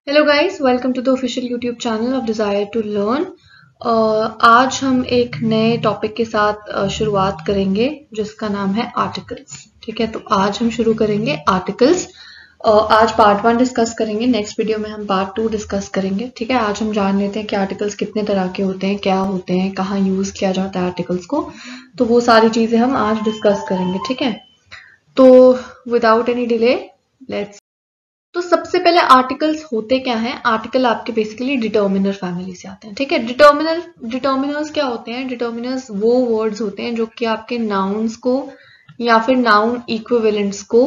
Hello guys, welcome to the official YouTube channel of desire to learn. आज हम एक नए टॉपिक के साथ शुरुआत करेंगे जिसका नाम है आर्टिकल्स। ठीक है, तो आज हम शुरू करेंगे आर्टिकल्स। आज पार्ट 1 डिस्कस करेंगे, नेक्स्ट वीडियो में हम पार्ट 2 डिस्कस करेंगे। ठीक है, आज हम जान लेते हैं कि आर्टिकल्स कितने तरह के होते हैं, क्या होते हैं, कहाँ यूज किया जाता है आर्टिकल्स को। तो वो सारी चीजें हम आज डिस्कस करेंगे। ठीक है, तो विदाउट एनी डिले लेट्स। तो सबसे पहले आर्टिकल्स होते क्या हैं? आर्टिकल आपके बेसिकली डिटर्मिनर फैमिली से आते हैं। ठीक है, डिटर्मिनर्स क्या होते हैं? डिटर्मिनर्स वो वर्ड्स होते हैं जो कि आपके नाउन्स को या फिर नाउन इक्विवेलेंट्स को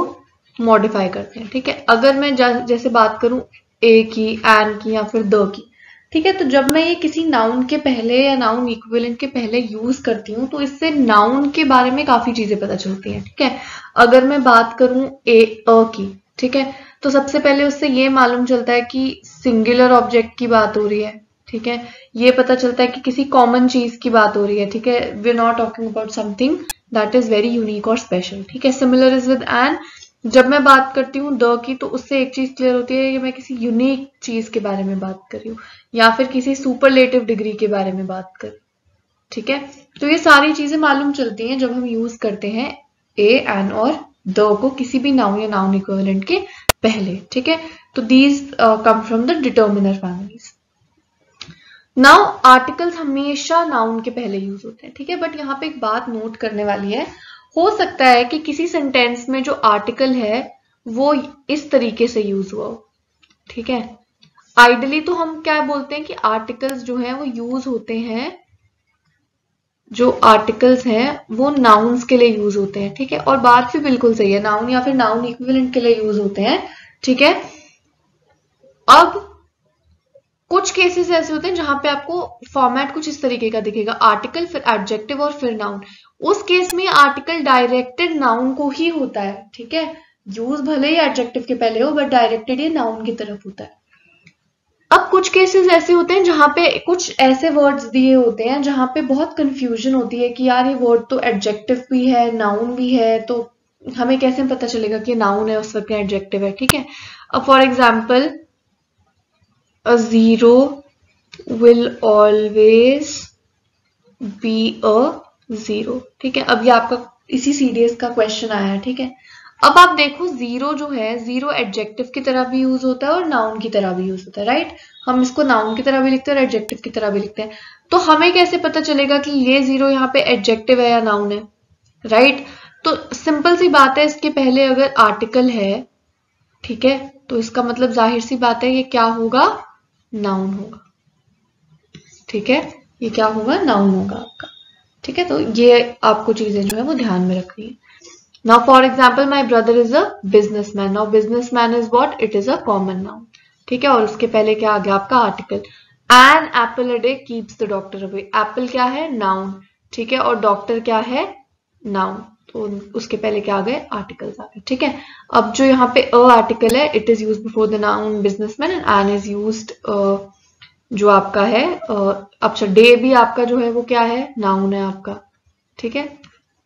मॉडिफाई करते हैं। ठीक है, अगर मैं जैसे बात करूं ए की, एन की या फिर द की, ठीक है, तो जब मैं ये किसी नाउन के पहले या नाउन इक्विवेलेंट के पहले यूज करती हूँ तो इससे नाउन के बारे में काफी चीजें पता चलती हैं। ठीक है, अगर मैं बात करूं अ की, ठीक है, तो सबसे पहले उससे ये मालूम चलता है कि सिंगुलर ऑब्जेक्ट की बात हो रही है। ठीक है, ये पता चलता है कि किसी कॉमन चीज की बात हो रही है। ठीक है, we are not talking about something that is very unique और स्पेशल। ठीक है, सिमिलर इज विद एन। जब मैं बात करती हूँ द की, तो उससे एक चीज क्लियर होती है कि मैं किसी यूनिक चीज के बारे में बात कर रही हूँ या फिर किसी सुपरलेटिव डिग्री के बारे में बात कर रही हूँ। ठीक है, तो ये सारी चीजें मालूम चलती हैं जब हम यूज करते हैं ए, एन और द को किसी भी नाउन या नाउन इक्विवेलेंट के पहले। ठीक है, तो these come from the determiner families. Now articles हमेशा नाउन के पहले यूज होते हैं। ठीक है, बट यहाँ पे एक बात नोट करने वाली है। हो सकता है कि किसी सेंटेंस में जो आर्टिकल है वो इस तरीके से यूज हुआ हो। ठीक है, आइडली तो हम क्या बोलते हैं कि आर्टिकल्स जो है वो यूज होते हैं, जो आर्टिकल्स हैं वो नाउन्स के लिए यूज होते हैं। ठीक है, और बात भी बिल्कुल सही है, नाउन या फिर नाउन इक्विवेलेंट के लिए यूज होते हैं। ठीक है, अब कुछ केसेस ऐसे होते हैं जहां पे आपको फॉर्मेट कुछ इस तरीके का दिखेगा, आर्टिकल फिर एडजेक्टिव और फिर नाउन। उस केस में आर्टिकल डायरेक्टेड नाउन को ही होता है। ठीक है, यूज भले ही एडजेक्टिव के पहले हो बट डायरेक्टेड ये नाउन की तरफ होता है। अब कुछ केसेस ऐसे होते हैं जहां पे कुछ ऐसे वर्ड्स दिए होते हैं जहां पे बहुत कंफ्यूजन होती है कि यार ये वर्ड तो एडजेक्टिव भी है नाउन भी है, तो हमें कैसे पता चलेगा कि नाउन है उस वक्त एडजेक्टिव है। ठीक है, अब for example a zero will always be a zero। ठीक है, अब ये आपका इसी सीडीएस का क्वेश्चन आया है। ठीक है, अब आप देखो जीरो जो है, जीरो एडजेक्टिव की तरह भी यूज होता है और नाउन की तरह भी यूज होता है। राइट, हम इसको नाउन की तरह भी लिखते हैं और एडजेक्टिव की तरह भी लिखते हैं। तो हमें कैसे पता चलेगा कि ये जीरो यहाँ पे एडजेक्टिव है या नाउन है? राइट, तो सिंपल सी बात है, इसके पहले अगर आर्टिकल है, ठीक है, तो इसका मतलब जाहिर सी बात है ये क्या होगा? नाउन होगा। ठीक है, ये क्या होगा? नाउन होगा आपका। ठीक है, तो ये आपको चीजें जो है वो ध्यान में रखनी है। Now for example, my brother is a businessman. Now businessman is what? It is a common noun. ठीक है, और उसके पहले क्या आ गया आपका? Article. An apple a day keeps the doctor away. Apple क्या है? नाउन। ठीक है, और डॉक्टर क्या है? नाउन। तो उसके पहले क्या आ गए? आर्टिकल्स आ गए। ठीक है, अब जो यहाँ पे अ आर्टिकल है, it is used before the noun businessman and an is used जो आपका है अच्छा डे भी आपका जो है वो क्या है? नाउन है आपका। ठीक है,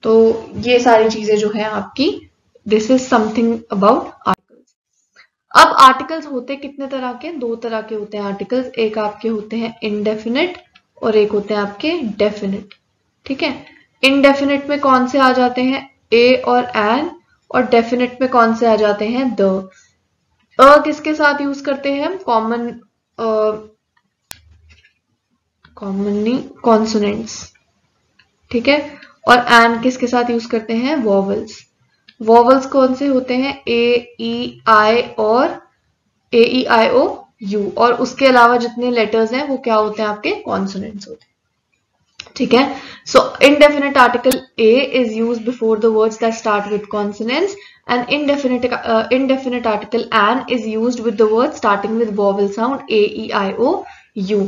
तो ये सारी चीजें जो है आपकी, this is something about articles. अब आर्टिकल्स होते कितने तरह के? दो तरह के होते हैं आर्टिकल्स। एक आपके होते हैं इनडेफिनिट और एक होते हैं आपके डेफिनिट। ठीक है, इनडेफिनिट में कौन से आ जाते हैं? ए और एन, और डेफिनिट में कौन से आ जाते हैं? द। अ किसके साथ यूज करते हैं हम? Commonly consonants. ठीक है, और एन किसके साथ यूज करते हैं? वॉवल्स। वॉवल्स कौन से होते हैं? ए ई आई और ए ई आई ओ यू, और उसके अलावा जितने लेटर्स हैं वो क्या होते हैं? आपके कॉन्सोनेंट्स होते हैं। ठीक है, सो indefinite article a is used before the words that start with consonants, and indefinite article an is used with the words starting with vowel sound a e I o u.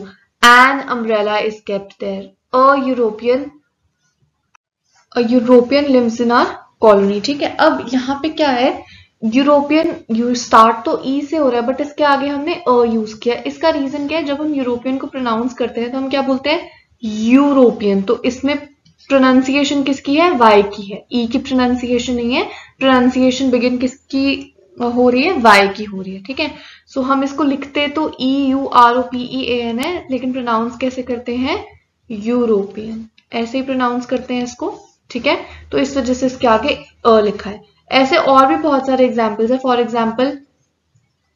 An umbrella is kept there. A European lives in our colony। ठीक है, अब यहाँ पे क्या है? European you start तो ई से हो रहा है बट इसके आगे हमने अ यूज किया। इसका रीजन क्या है? जब हम यूरोपियन को प्रोनाउंस करते हैं तो हम क्या बोलते हैं? यूरोपियन। तो इसमें प्रोनाउंसिएशन किसकी है? वाई की है, ई की प्रोनाउंसिएशन नहीं है। प्रोनाउंसिएशन बिगिन किसकी हो रही है, वाई की हो रही है, ठीक है। सो हम इसको लिखते तो EUROPEAN है, लेकिन प्रोनाउंस कैसे करते हैं, यूरोपियन, ऐसे ही प्रोनाउंस करते हैं इसको, ठीक है। तो इस वजह से इसके आगे अ लिखा है। ऐसे और भी बहुत सारे एग्जाम्पल्स है। फॉर एग्जाम्पल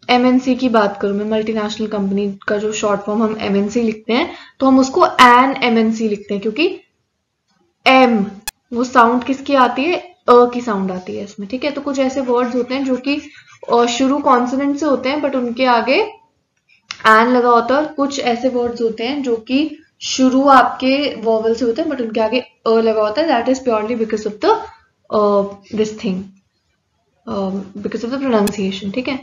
MNC की बात करूं मैं, मल्टीनेशनल कंपनी का जो शॉर्ट फॉर्म हम MNC लिखते हैं, तो हम उसको एन MNC लिखते हैं, क्योंकि एम वो साउंड किसकी आती है, की साउंड आती है इसमें, ठीक है। तो कुछ ऐसे वर्ड्स होते हैं जो कि शुरू कॉन्सोनेंट से होते हैं बट उनके आगे एन लगा होता है, और कुछ ऐसे वर्ड्स होते हैं जो कि शुरू आपके वॉवल से होते हैं बट उनके आगे लगा होता है, that is purely because of the this thing, because of the pronunciation, ठीक है।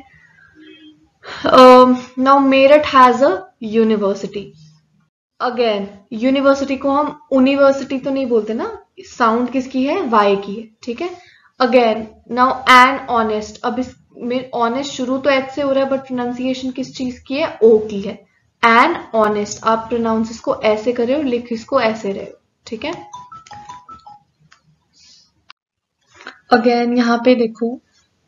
Now Meerut has a university. Again university को हम यूनिवर्सिटी तो नहीं बोलते ना, साउंड किसकी है, वाई की है, ठीक है। अगेन नाउ एन ऑनेस्ट, अब इसमें ऑनेस्ट शुरू तो एच से हो रहा है बट प्रोनाउंसिएशन किस चीज की है, ओ की है। एन ऑनेस्ट, आप प्रोनाउंस इसको ऐसे कर रहे हो, लिख इसको ऐसे रहे हो, ठीक है। अगेन यहाँ पे देखो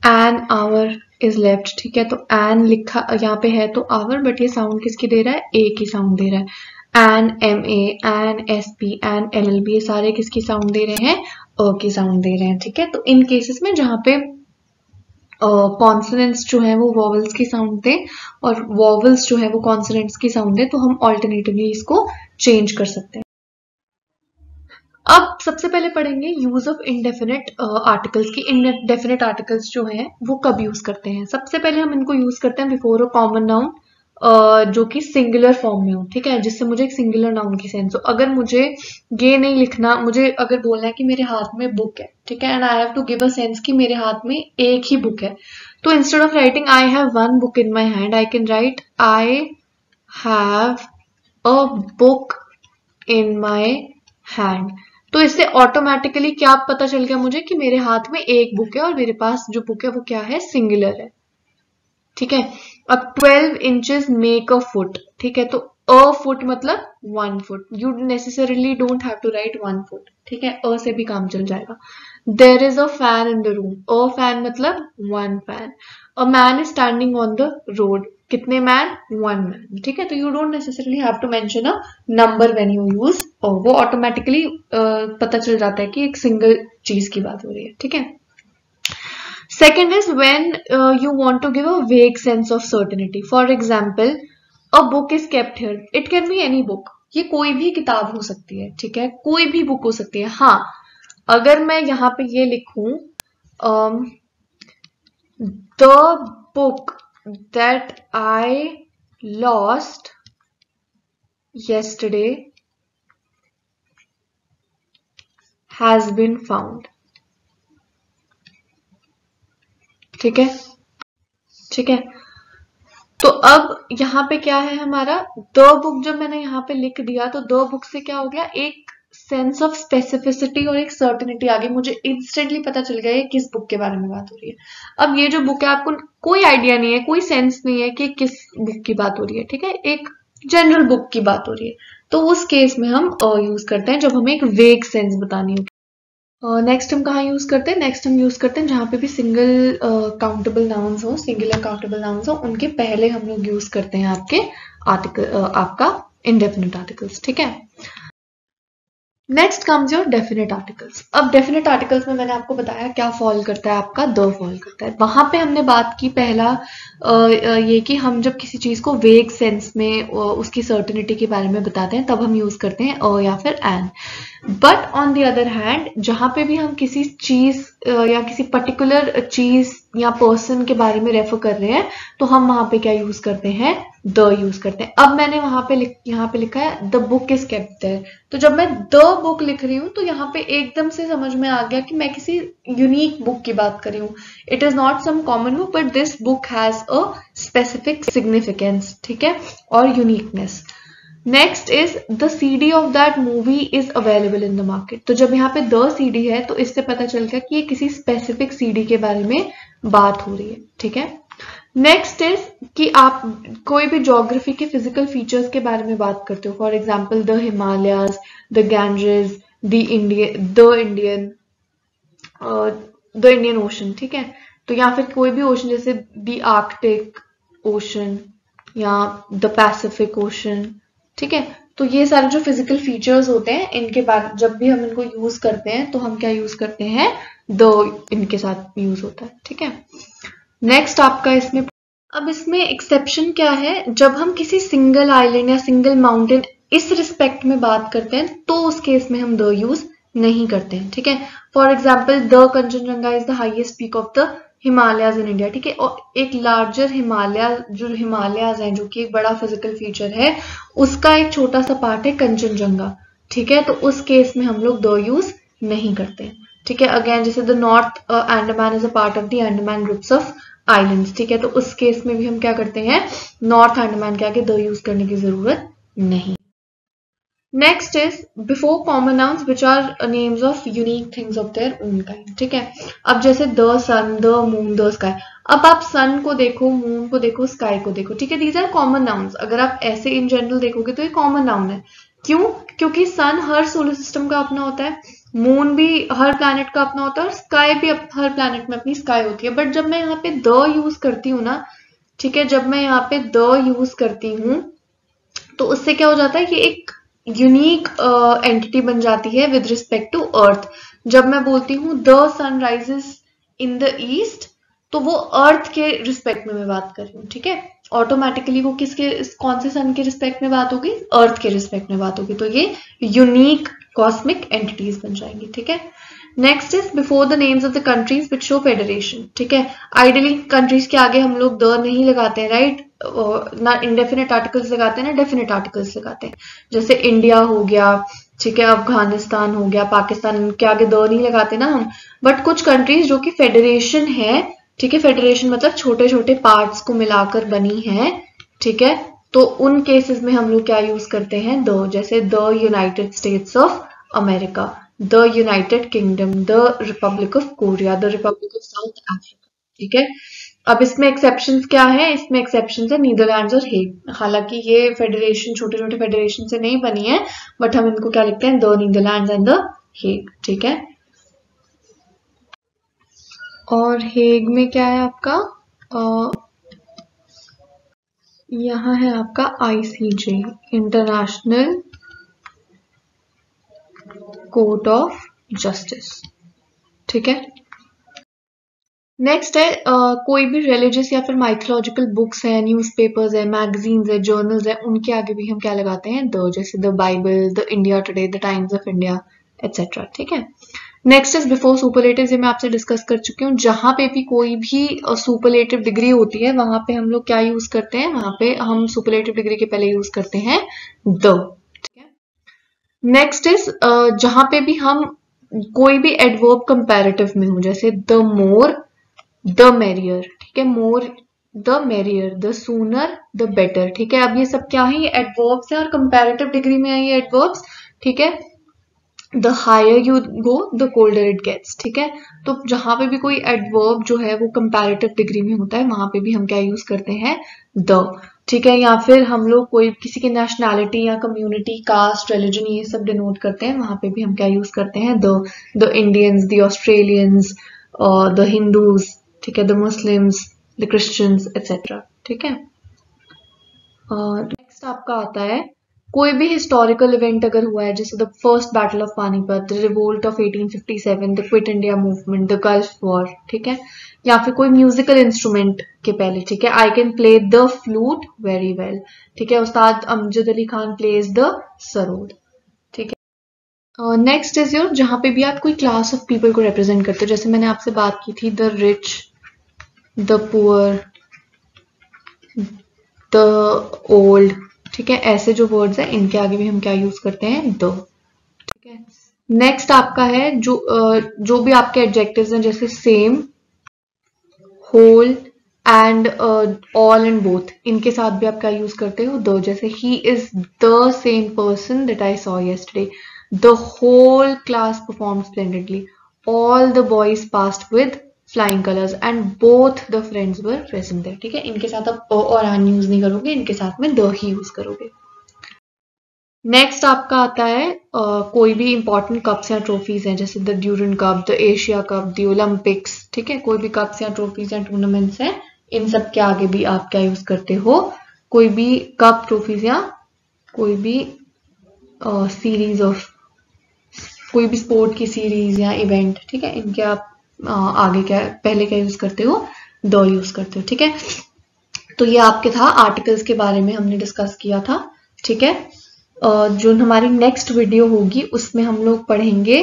एन आवर इज लेफ्ट, ठीक है। तो एन लिखा यहाँ पे है तो आवर, बट ये साउंड किसकी दे रहा है, ए की साउंड दे रहा है। An MA, an SP, an LLB, ये सारे किसकी साउंड दे रहे हैं, अ की साउंड दे रहे हैं, ठीक है। तो इन केसेस में जहाँ पे कॉन्सोनेंट्स जो है वो वॉवल्स की साउंड दे और वॉवल्स जो है वो कॉन्सोनेंट्स की साउंड दे, तो हम ऑल्टरनेटिवली इसको चेंज कर सकते हैं। अब सबसे पहले पढ़ेंगे यूज ऑफ इनडेफिनेट आर्टिकल्स की। इनडेफिनेट आर्टिकल्स जो हैं वो कब यूज करते हैं, सबसे पहले हम इनको यूज करते हैं बिफोर अ कॉमन नाउन, जो कि सिंगुलर फॉर्म में हो, ठीक है, जिससे मुझे एक सिंगुलर नाउन की सेंस हो। अगर मुझे ये नहीं लिखना, मुझे अगर बोलना है कि मेरे हाथ में बुक है, ठीक है, and I have to give a sense कि मेरे हाथ में एक ही बुक है, तो instead of writing I have one book in my hand, I can write I have a book in my hand. तो इससे ऑटोमेटिकली क्या पता चल गया मुझे कि मेरे हाथ में एक बुक है और मेरे पास जो बुक है वो क्या है, सिंगुलर है, ठीक है। अब 12 इंचेस मेक अ फुट, ठीक है, तो अ फुट मतलब 1 foot, you necessarily don't have to write 1 foot, ठीक है, अ से भी काम चल जाएगा। There is a fan in the room, a fan मतलब 1 fan. A man is standing on the road, कितने मैन, 1 मैन, ठीक है। तो you don't necessarily have to mention a number when you use, वो ऑटोमेटिकली पता चल जाता है कि एक सिंगल चीज की बात हो रही है, ठीक है। Second is when you want to give a vague sense of certainty. For example, a book is kept here. It can be any book. ये कोई भी किताब हो सकती है, ठीक है, कोई भी बुक हो सकती है। हाँ, अगर मैं यहाँ पे ये लिखूं the book that I lost yesterday has been found, ठीक है, ठीक है। तो अब यहाँ पे क्या है हमारा, द बुक जब मैंने यहाँ पे लिख दिया तो द बुक से क्या हो गया, एक सेंस ऑफ स्पेसिफिसिटी और एक सर्टेनिटी आ गई, मुझे इंस्टेंटली पता चल गया किस बुक के बारे में बात हो रही है। अब ये जो बुक है आपको कोई आइडिया नहीं है, कोई सेंस नहीं है कि किस बुक की बात हो रही है, ठीक है, एक जनरल बुक की बात हो रही है, तो उस केस में हम यूज करते हैं जब हमें एक वेग सेंस बतानी हो। नेक्स्ट हम कहाँ यूज करते हैं, नेक्स्ट हम यूज करते हैं जहाँ पे भी सिंगल काउंटेबल नाउन्स हो, सिंगुलर काउंटेबल नाउन्स हो, उनके पहले हम लोग यूज करते हैं आपके आर्टिकल, आपका इनडेफिनेट आर्टिकल्स, ठीक है। Next comes your definite articles. अब डेफिनेट आर्टिकल्स में मैंने आपको बताया क्या फॉल करता है, आपका द फॉल करता है। वहां पे हमने बात की पहला ये कि हम जब किसी चीज को वेग सेंस में उसकी सर्टेनिटी के बारे में बताते हैं तब हम यूज करते हैं अ या फिर an. But on the other hand जहां पे भी हम किसी चीज या किसी पर्टिकुलर चीज या पर्सन के बारे में रेफर कर रहे हैं तो हम वहां पे क्या यूज करते हैं, द यूज करते हैं। अब मैंने वहां पे यहाँ पे लिखा है the book is kept there, तो जब मैं द बुक लिख रही हूँ तो यहाँ पे एकदम से समझ में आ गया कि मैं किसी यूनिक बुक की बात कर रही हूँ। It is not some common book but this book has a specific significance, ठीक है, और uniqueness. Next is the CD of that movie is available in the market. तो जब यहाँ पे द CD है तो इससे पता चल गया कि ये किसी स्पेसिफिक CD के बारे में बात हो रही है, ठीक है। नेक्स्ट इज कि आप कोई भी ज्योग्राफी के फिजिकल फीचर्स के बारे में बात करते हो, for example the Himalayas, the Ganges, the Indian ocean, ठीक है। तो या फिर कोई भी ओशन जैसे द आर्कटिक ओशन या द पैसिफिक ओशन, ठीक है। तो ये सारे जो फिजिकल फीचर्स होते हैं इनके बाद जब भी हम इनको यूज करते हैं तो हम क्या यूज करते हैं, द इनके साथ यूज होता है, ठीक है। नेक्स्ट आपका इसमें, अब इसमें एक्सेप्शन क्या है, जब हम किसी सिंगल आइलैंड या सिंगल माउंटेन इस रिस्पेक्ट में बात करते हैं तो उस केस में हम द यूज नहीं करते हैं, ठीक है। For example the Kanchenjunga is the highest peak of the Himalayas in India, ठीक है। और एक लार्जर हिमालय, जो हिमालयाज हैं जो कि एक बड़ा फिजिकल फीचर है, उसका एक छोटा सा पार्ट है कंचनजंगा, ठीक है। तो उस केस में हम लोग द यूज नहीं करते, ठीक है। अगेन जैसे the north Andaman is a part of the Andaman groups of islands, ठीक है। तो उस केस में भी हम क्या करते हैं, नॉर्थ अंडमान के आगे द यूज करने की जरूरत नहीं। Next is before common nouns which are names of unique things of their own kind, ठीक है। अब जैसे the sun, the moon, the sky, अब आप सन को देखो, मून को देखो, स्काई को देखो, ठीक है, दीज आर कॉमन नाउन्स। अगर आप ऐसे इन जनरल देखोगे तो ये कॉमन नाउन है। क्यों? क्योंकि सन हर सोलर सिस्टम का अपना होता है, मून भी हर प्लैनेट का अपना होता है, और स्काई भी हर प्लैनेट में अपनी स्काई होती है। बट जब मैं यहाँ पे द यूज करती हूँ ना, ठीक है, जब मैं यहाँ पे द यूज करती हूँ तो उससे क्या हो जाता है कि एक यूनिक एंटिटी बन जाती है विद रिस्पेक्ट टू अर्थ। जब मैं बोलती हूँ the sun rises in the east, तो वो अर्थ के रिस्पेक्ट में मैं बात कर रही हूँ, ठीक है। ऑटोमेटिकली वो किसके, कौन से सन के रिस्पेक्ट में बात होगी, अर्थ के रिस्पेक्ट में बात होगी। तो ये यूनिक कॉस्मिक एंटिटीज बन जाएंगी, ठीक है। Next is before the names of the countries which show federation, ठीक है। आइडियली कंट्रीज के आगे हम लोग द नहीं लगाते हैं, राइट, ना इंडेफिनेट आर्टिकल्स लगाते हैं ना डेफिनेट आर्टिकल्स लगाते हैं। जैसे इंडिया हो गया, ठीक है, अफगानिस्तान हो गया, पाकिस्तान, के आगे द नहीं लगाते ना हम। बट कुछ कंट्रीज जो कि फेडरेशन है, ठीक है, फेडरेशन मतलब छोटे छोटे पार्ट्स को मिलाकर बनी है, ठीक है, तो उन केसेस में हम लोग क्या यूज करते हैं, द। जैसे the United states of America, the United kingdom, the Republic of Korea, the Republic of south Africa, ठीक है। अब इसमें एक्सेप्शंस क्या है, इसमें एक्सेप्शंस है नीदरलैंड्स और हेग। हालांकि ये फेडरेशन छोटे छोटे फेडरेशन से नहीं बनी है, बट हम इनको क्या लिखते हैं, the Netherlands and the Hague, ठीक है। और हेग में क्या है आपका, यहाँ है आपका ICJ, international court of justice, ठीक है। नेक्स्ट है कोई भी रिलीजियस या फिर माइथोलॉजिकल बुक्स है, न्यूज़पेपर्स है, मैगजीन्स है, जर्नल्स है, उनके आगे भी हम क्या लगाते हैं, द। जैसे the Bible, the India today, the times of India, etcetera, ठीक है। नेक्स्ट इज बिफोर सुपरलेटिव्स, ये मैं आपसे डिस्कस कर चुकी हूँ। जहां पे भी कोई भी सुपरलेटिव डिग्री होती है वहां पे हम लोग क्या यूज करते हैं, वहां पे हम सुपरलेटिव डिग्री के पहले यूज करते हैं द, ठीक है। नेक्स्ट इज जहां पे भी हम कोई भी एडवर्ब कंपैरेटिव में हो, जैसे द मोर द मेरियर, ठीक है, more the merrier, the sooner the better, ठीक है। अब ये सब क्या है, ये एडवर्ब्स है और कंपैरेटिव डिग्री में है ये एडवर्ब्स, ठीक है। The higher you go the colder it gets, ठीक है। तो जहां पे भी कोई एडवर्ब जो है वो कंपैरेटिव डिग्री में होता है वहां पे भी हम क्या यूज करते हैं, द, ठीक है। या फिर हम लोग कोई किसी की नेशनैलिटी या कम्युनिटी, कास्ट, रिलीजन, ये सब डिनोट करते हैं, वहां पे भी हम क्या यूज करते हैं, the Indians, the Australians, the Hindus, ठीक है, the Muslims, the Christians, etcetera, ठीक है। नेक्स्ट आपका आता है कोई भी हिस्टोरिकल इवेंट अगर हुआ है, जैसे the first battle of Panipat, the revolt of 1857, the quit India movement, the gulf war, ठीक है। या फिर कोई म्यूजिकल इंस्ट्रूमेंट के पहले, ठीक है, I can play the flute very well, ठीक है, उस्ताद अमजद अली खान प्लेज द सरोद, ठीक है। नेक्स्ट इज योर, जहां पे भी आप कोई क्लास ऑफ पीपल को रिप्रेजेंट करते हो, जैसे मैंने आपसे बात की थी, the rich, the poor, the old, ठीक है। ऐसे जो वर्ड्स हैं इनके आगे भी हम क्या यूज करते हैं, द, ठीक है। नेक्स्ट आपका है जो भी आपके एडजेक्टिव्स हैं, जैसे same, whole and all and both, इनके साथ भी आप क्या यूज करते हो, द। जैसे ही is the same person that I saw yesterday, the whole class perform splendidly, all the boys passed with flying colours and both the friends were present there, ठीक है। इनके साथ आप और आन यूज नहीं करोगे, इनके साथ में द ही यूज करोगे। नेक्स्ट आपका आता है कोई भी इंपॉर्टेंट कप्स या ट्रॉफीज हैं, जैसे the Durand cup, the Asia cup, the Olympics, ठीक है, कोई भी कप्स या ट्रॉफीज या टूर्नामेंट्स हैं, इन सब के आगे भी आप क्या यूज करते हो, कोई भी कप, ट्रॉफीज या कोई भी सीरीज ऑफ, कोई भी स्पोर्ट की सीरीज या इवेंट, ठीक है, इनके आप आगे क्या, पहले क्या यूज करते हो, द यूज करते हो, ठीक है। तो ये आपके था आर्टिकल्स के बारे में हमने डिस्कस किया था, ठीक है। जो हमारी नेक्स्ट वीडियो होगी उसमें हम लोग पढ़ेंगे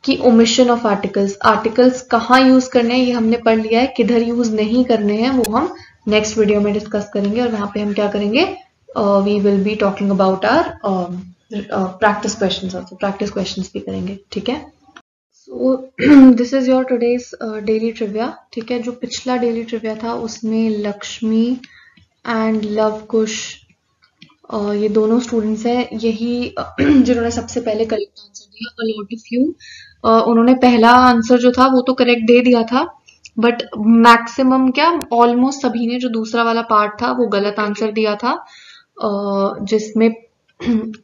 कि ओमिशन ऑफ आर्टिकल्स, आर्टिकल्स कहाँ यूज करने हैं ये हमने पढ़ लिया है, किधर यूज नहीं करने हैं वो हम नेक्स्ट वीडियो में डिस्कस करेंगे, और वहां पे हम क्या करेंगे, we will be talking about our practice questions, also practice questions भी करेंगे, ठीक है। So this is your today's daily trivia, ठीक है। जो पिछला डेली ट्रिविया था उसमें लक्ष्मी एंड लव कुश, ये दोनों स्टूडेंट्स हैं, यही जिन्होंने सबसे पहले करेक्ट आंसर दिया, अ लॉट ऑफ यू, उन्होंने पहला आंसर जो था वो तो करेक्ट दे दिया था, बट मैक्सिमम क्या, ऑलमोस्ट सभी ने जो दूसरा वाला पार्ट था वो गलत आंसर दिया था, जिसमें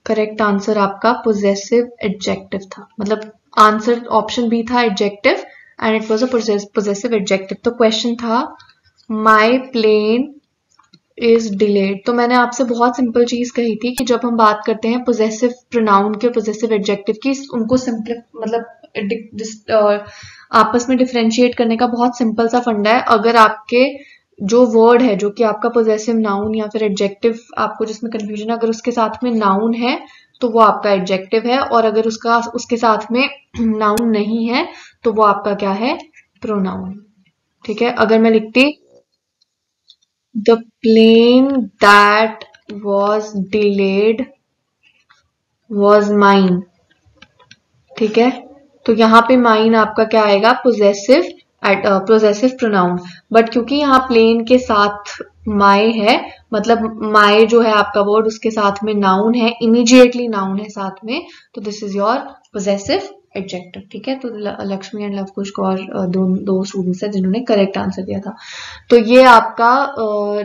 करेक्ट आंसर आपका पोजेसिव एडजेक्टिव था, मतलब आंसर ऑप्शन बी था adjective and it was a possessive adjective. तो क्वेश्चन था माय प्लेन इज डिलेड। तो मैंने आपसे बहुत सिंपल चीज कही थी कि जब हम बात करते हैं पोजेसिव प्रोनाउन के, पोजेसिव एडजेक्टिव की, उनको सिंपल मतलब आपस में डिफरेंशिएट करने का बहुत सिंपल सा फंडा है। अगर आपके जो वर्ड है जो कि आपका पोजेसिव नाउन या फिर एडजेक्टिव, आपको जिसमें कंफ्यूजन है, अगर उसके साथ में नाउन है तो वो आपका एडजेक्टिव है, और अगर उसके साथ में नाउन नहीं है तो वो आपका क्या है, प्रोनाउन, ठीक है। अगर मैं लिखती the plane that was delayed was mine, ठीक है, तो यहाँ पे माइन आपका क्या आएगा, पोजेसिव प्रोनाउन, बट क्योंकि यहाँ प्लेन के साथ माय है, मतलब माय जो है आपका वर्ड उसके साथ में नाउन है, इमीडिएटली नाउन है साथ में, तो this is your possessive adjective, ठीक है। तो लक्ष्मी एंड लवकुश को और दो स्टूडेंट्स हैं जिन्होंने करेक्ट आंसर दिया था। तो ये आपका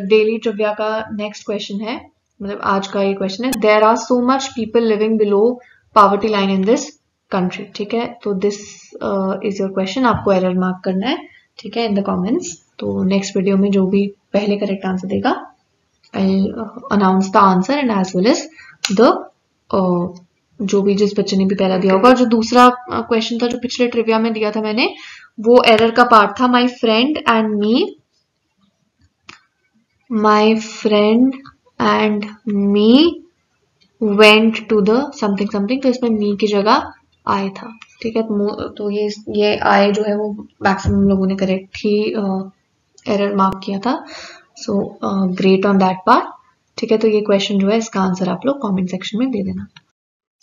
डेली ट्रिविया का नेक्स्ट क्वेश्चन है, मतलब आज का ये क्वेश्चन है, there are so much people living below poverty line in this country, ठीक है। तो दिस इज योर क्वेश्चन, आपको एरर मार्क करना है, ठीक है, इन द कमेंट्स। तो नेक्स्ट वीडियो में जो भी पहले करेक्ट आंसर देगा I announce the answer and as well as the जो भी जिस बच्चे ने भी पहला दिया होगा। और जो दूसरा क्वेश्चन था जो पिछले ट्रिविया में दिया था मैंने, वो एरर का पार्ट था, my friend and me went to the something something, तो इसमें मी की जगह आए था, ठीक है। तो ये आए जो है वो मैक्सिमम लोगों ने करेक्ट ही एरर मार्क किया था, so great on that part, ठीक है। तो ये क्वेश्चन जो है इसका आंसर आप लोग कमेंट सेक्शन में दे देना।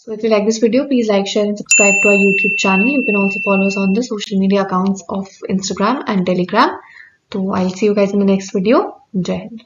So if you like this video, please like, share and subscribe to our YouTube channel. You can also follow us on the social media accounts of Instagram and Telegram. So I'll see you guys in the next video. Jai Hind.